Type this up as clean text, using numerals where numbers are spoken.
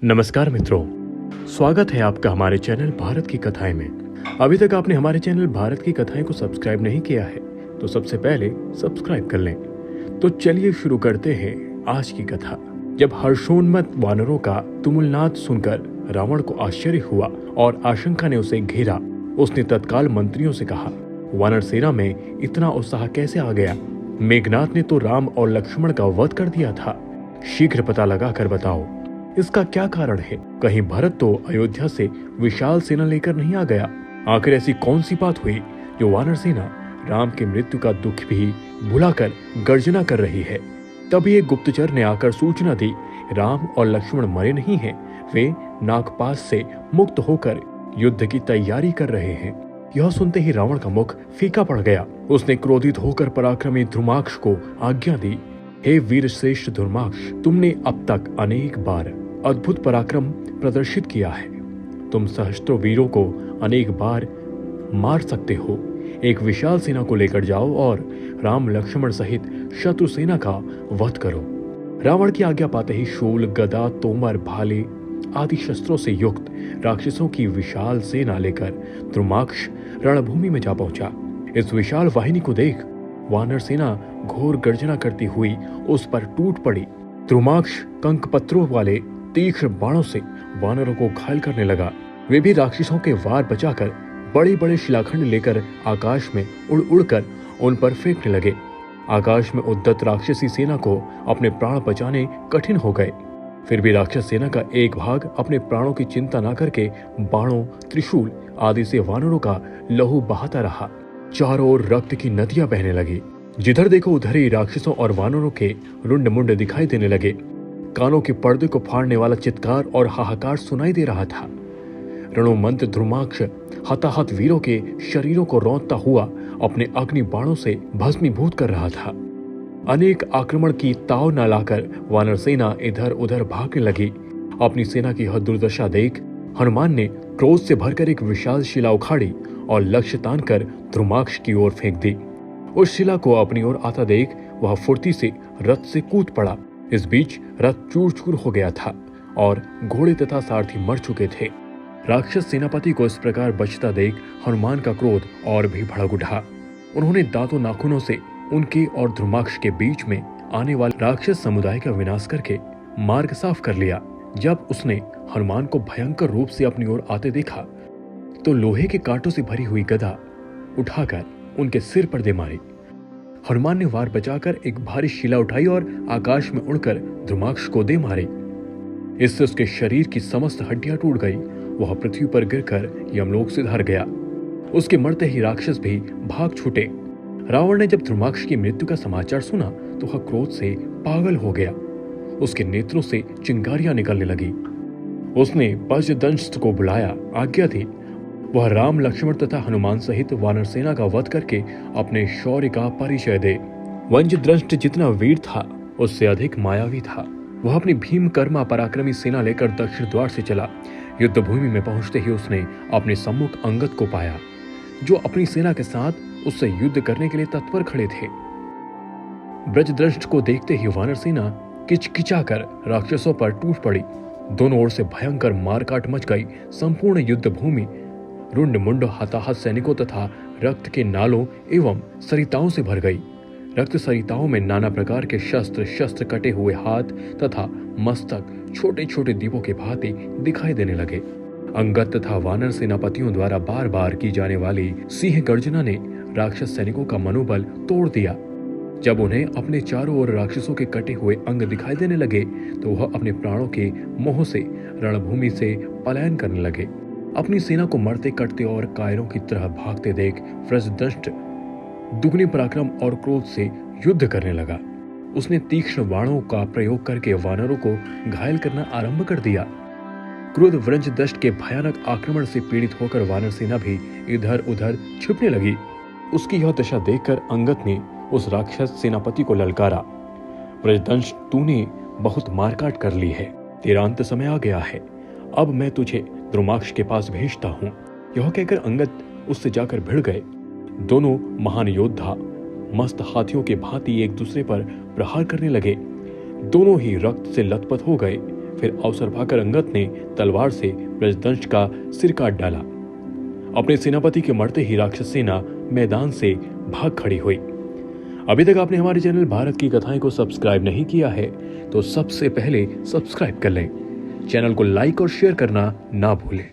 नमस्कार मित्रों, स्वागत है आपका हमारे चैनल भारत की कथाएं में। अभी तक आपने हमारे चैनल भारत की कथाएं को सब्सक्राइब नहीं किया है तो सबसे पहले सब्सक्राइब कर लें। तो चलिए शुरू करते हैं आज की कथा। जब हर्षोन्मत्त वानरों का तुमुलनाद सुनकर रावण को आश्चर्य हुआ और आशंका ने उसे घेरा, उसने तत्काल मंत्रियों से कहा, वानर सेना में इतना उत्साह कैसे आ गया? मेघनाथ ने तो राम और लक्ष्मण का वध कर दिया था। शीघ्र पता लगा कर बताओ, इसका क्या कारण है? कहीं भरत तो अयोध्या से विशाल सेना लेकर नहीं आ गया? आखिर ऐसी कौन सी बात हुई जो वानर सेना राम की मृत्यु का दुख भी भुलाकर गर्जना कर रही है? तभी एक गुप्तचर ने आकर सूचना दी, राम और लक्ष्मण मरे नहीं हैं, वे नागपाश से मुक्त होकर युद्ध की तैयारी कर रहे हैं। यह सुनते ही रावण का मुख फीका पड़ गया। उसने क्रोधित होकर पराक्रमी ध्रुमाक्ष को आज्ञा दी, हे वीर श्रेष्ठ ध्रुमाक्ष, तुमने अब तक अनेक बार अद्भुत पराक्रम प्रदर्शित किया है। तुम सहस्त्रों वीरों को अनेक बार मार सकते हो। एक विशाल सेना को लेकर जाओ और राम लक्ष्मण सहित शत्रु सेना का वध करो। रावण की आज्ञा पाते ही शूल, गदा, तोमर, भाले आदि शस्त्रों से युक्त राक्षसों की विशाल सेना लेकर ध्रुमाक्ष रणभूमि में जा पहुंचा। इस विशाल वाहिनी को देख वानर सेना घोर गर्जना करती हुई उस पर टूट पड़ी। ध्रुमाक्ष कंक पत्रों वाले तीक्ष्ण बाणों से वानरों को घायल करने लगा। वे भी राक्षसों के वार बचाकर बड़े बड़े शिलाखंड लेकर आकाश में उड़ उड़कर उन पर फेंकने लगे। आकाश में उद्यत राक्षसी सेना को अपने प्राण बचाने कठिन हो गए। फिर भी राक्षस सेना का एक भाग अपने प्राणों की चिंता न करके बाणों, त्रिशूल आदि से वानरों का लहू बहाता रहा। चारों ओर रक्त की नदियां बहने लगी। जिधर देखो उधर ही राक्षसों और वानरों के रुंड मुंड दिखाई देने लगे। कानों के पर्दे को फाड़ने वाला चित्कार और हाहाकार सुनाई दे रहा था। रणोमंत ध्रुमाक्ष हताहत वीरों के शरीरों को रौंदता हुआ अपने अग्नि बाणों से भस्मीभूत कर रहा था। अनेक आक्रमण की ताव न लाकर वानर सेना इधर उधर भागने लगी। अपनी सेना की यह दुर्दशा देख हनुमान ने क्रोध से भरकर एक विशाल शिला उखाड़ी और लक्ष्य तानकर ध्रुमाक्ष की ओर फेंक दी। उस शिला को अपनी ओर आता देख वह फुर्ती से रथ से कूद पड़ा। इस बीच रथ चूर चूर हो गया था और घोड़े तथा सारथी मर चुके थे। राक्षस सेनापति को इस प्रकार बचता देख हनुमान का क्रोध और भी भड़क उठा। उन्होंने दांतों नाखूनों से उनके और ध्रुमाक्ष के बीच में आने वाले राक्षस समुदाय का विनाश करके मार्ग साफ कर लिया। जब उसने हनुमान को भयंकर रूप से अपनी ओर आते देखा तो लोहे के कांटों से भरी हुई गदा उठाकर उनके सिर पर दे मारी। हनुमान ने वार बचाकर एक भारी शिला उठाई और आकाश में उड़कर ध्रुमाक्ष को दे मारी। इससे उसके शरीर की समस्त हड्डियां टूट गई। वह पृथ्वी पर गिरकर यमलोक से धर गया। उसके मरते ही राक्षस भी भाग छूटे। रावण ने जब ध्रुमाक्ष की मृत्यु का समाचार सुना तो वह क्रोध से पागल हो गया। उसके नेत्रों से चिंगारियां निकलने लगी। उसने वज्रदंश को बुलाया, आज्ञा दी वह राम, लक्ष्मण तथा हनुमान सहित वानर सेना का वध करके अपने शौर्य का परिचय दे। वज्रदंष्ट जितना वीर था उससे अधिक मायावी था। वह अपनी भीमकर्मा पराक्रमी सेना लेकर दक्षिण द्वार से चला। युद्ध भूमि में पहुंचते ही उसने अपने सम्मुख अंगद को पाया, जो अपनी सेना के साथ उससे युद्ध करने के लिए तत्पर खड़े थे। ब्रजदंष्ट को देखते ही वानर सेना किचकिचाकर राक्षसों पर टूट पड़ी। दोनों ओर से भयंकर मारकाट मच गई। संपूर्ण युद्ध भूमि रुंड मुंड हताहत सैनिकों तथा रक्त के नालों एवं सरिताओं से भर गई। रक्त सरिताओं में नाना प्रकार के शस्त्र, कटे हुए हाथ तथा मस्तक छोटे छोटे दीपों के भांति दिखाई देने लगे। अंगद तथा वानर सेनापतियों द्वारा बार बार की जाने वाली सिंह गर्जना ने राक्षस सैनिकों का मनोबल तोड़ दिया। जब उन्हें अपने चारों ओर राक्षसों के कटे हुए अंग दिखाई देने लगे तो वह अपने प्राणों के मोह से रणभूमि से पलायन करने लगे। अपनी सेना को मरते कटते और कायरों की तरह भागते देख वज्रदंष्ट दुगने पराक्रम और क्रोध से युद्ध करने लगा। उसने तीक्ष्ण बाणों का प्रयोग करके वानरों को घायल करना आरंभ कर दिया। क्रोध वज्रदंष्ट के भयानक आक्रमण से पीड़ित होकर वानर सेना भी इधर उधर छिपने लगी। उसकी यह दशा देखकर अंगद ने उस राक्षस सेनापति को ललकारा, वज्रदंष्ट, तूने बहुत मारकाट कर ली है, तेरा अंत समय आ गया है। अब मैं तुझे ध्रुमाक्ष के पास भेजता हूँ। यह कहकर अंगद उससे जाकर भिड़ गए। दोनों महान योद्धा मस्त हाथियों के भांति एक दूसरे पर प्रहार करने लगे। दोनों ही रक्त से लथपथ हो गए। फिर अवसर पाकर अंगद ने तलवार से ब्रजदंश का सिर काट डाला। अपने सेनापति के मरते ही राक्षस सेना मैदान से भाग खड़ी हुई। अभी तक आपने हमारे चैनल भारत की कथाएं को सब्सक्राइब नहीं किया है तो सबसे पहले सब्सक्राइब कर लें। चैनल को लाइक और शेयर करना ना भूलें।